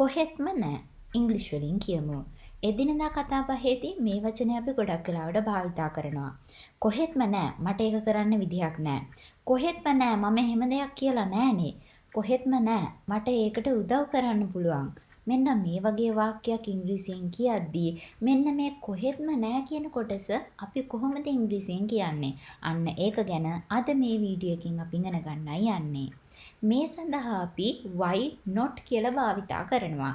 කොහෙත්ම නෑ. ඉංග්‍රීසි වලින් කියමු. එදිනෙදා කතා බහේදී මේ වචනේ අපි ගොඩක් වෙලාවට භාවිතා කරනවා. කොහෙත්ම නෑ. මට ඒක කරන්න විදිහක් නෑ. කොහෙත්ම නෑ. මම එහෙම දෙයක් කියලා නෑනේ. කොහෙත්ම නෑ. මට ඒකට උදව් කරන්න පුළුවන්. මෙන්න මේ වගේ වාක්‍යයක් ඉංග්‍රීසියෙන් කියද්දී මෙන්න මේ කොහෙත්ම නෑ කියන කොටස අපි කොහොමද ඉංග්‍රීසියෙන් කියන්නේ? අන්න ඒක ගැන අද මේ වීඩියෝ එකකින් අපි ඉගෙන ගන්නයි යන්නේ. මේ සඳහා අපි why not කියලා භාවිතා කරනවා.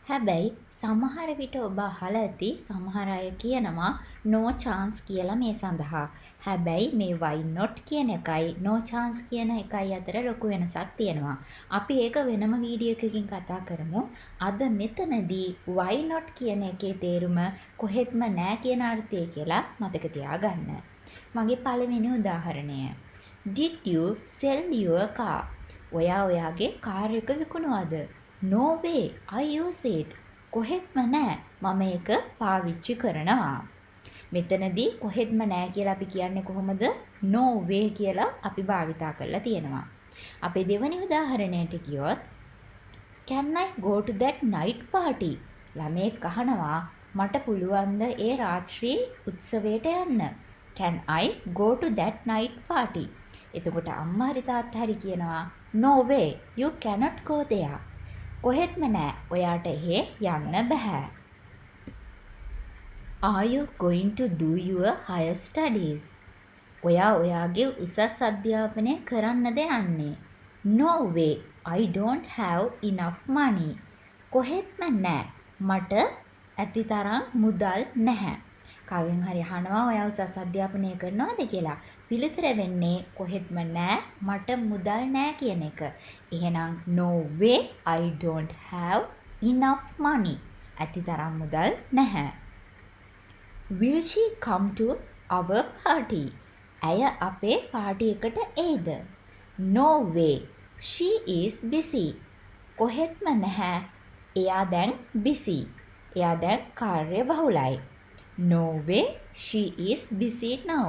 හැබැයි සමහර විට ඔබ අහලා ඇති සමහර අය කියනවා no chance කියලා මේ සඳහා. හැබැයි මේ why not කියන එකයි no chance කියන එකයි අතර ලොකු වෙනසක් තියෙනවා. අපි ඒක වෙනම වීඩියෝ එකකින් කතා කරමු. අද මෙතනදී why not කියන එකේ තේරුම කොහෙත්ම නෑ කියන අර්ථය කියලා මතක තියාගන්න. මගේ පළවෙනි උදාහරණය. Did you sell your car? ඔයා ඔයාගේ කාර් එක විකුණුවද? No way, I use it. කොහෙත්ම නෑ. මම ඒක පාවිච්චි කරනවා. මෙතනදී කොහෙත්ම නෑ කියලා අපි කියන්නේ කොහොමද? No way කියලා අපි භාවිතා කරලා තියෙනවා. අපේ දෙවෙනි උදාහරණයට ගියොත් Can I go to that night party? ළමයෙක් අහනවා මට පුළුවන්ද ඒ රාත්‍රී උත්සවයට යන්න? Can I go to that night party? එතකොට අම්මා හරි තාත්තා හරි කියනවා no way you cannot go there. කොහෙත්ම නෑ. ඔයාට එහෙ යන්න බෑ. Are you going to do your higher studies? ඔයා ඔයාගේ උසස් අධ්‍යාපනය කරන්නද යන්නේ? No way I don't have enough money. කොහෙත්ම නෑ. මට ඇති තරම් මුදල් නැහැ. කාගෙන් හරි අහනවා ඔයා උසස් අධ්‍යාපනය කරනවද කියලා. පිළිතුර වෙන්නේ කොහෙත්ම නෑ මට මුදල් නෑ කියන එක. එහෙනම් no way I don't have enough money. ඇති තරම් මුදල් නැහැ. Will she come to our party? ඇය අපේ පාටි එකට එයිද? No way she is busy. කොහෙත්ම නැහැ. එයා දැන් busy. එයා දැන් කාර්යබහුලයි. No way she is busy now.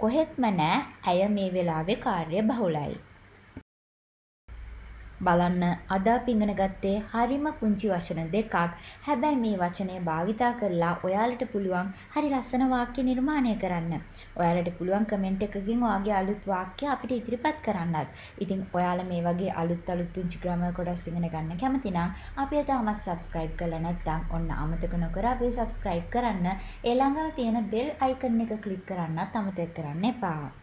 කොහෙත්ම නෑ ඇය මේ වෙලාවේ කාර්යබහුලයි. බලන්න අද අපි ඉගෙන ගත්තේ හරිම පුංචි වචන දෙකක්. හැබැයි මේ වචනය භාවිතා කරලා ඔයාලට පුළුවන් හරි ලස්සන වාක්‍ය නිර්මාණය කරන්න. ඔයාලට පුළුවන් කමෙන්ට් එකකින් ඔයාගේ අලුත් වාක්‍ය අපිට ඉදිරිපත් කරන්නත්. ඉතින් ඔයාලා මේ වගේ අලුත් පුංචි ග්‍රාමර් කොටස් ඉගෙන ගන්න කැමති නම් අපි තාමත් subscribe කරලා නැත්නම් ඔන්න අමතක නොකර අපි subscribe කරන්න. ඒ ළඟම තියෙන bell icon එක click කරන්නත් අමතක කරන්න එපා.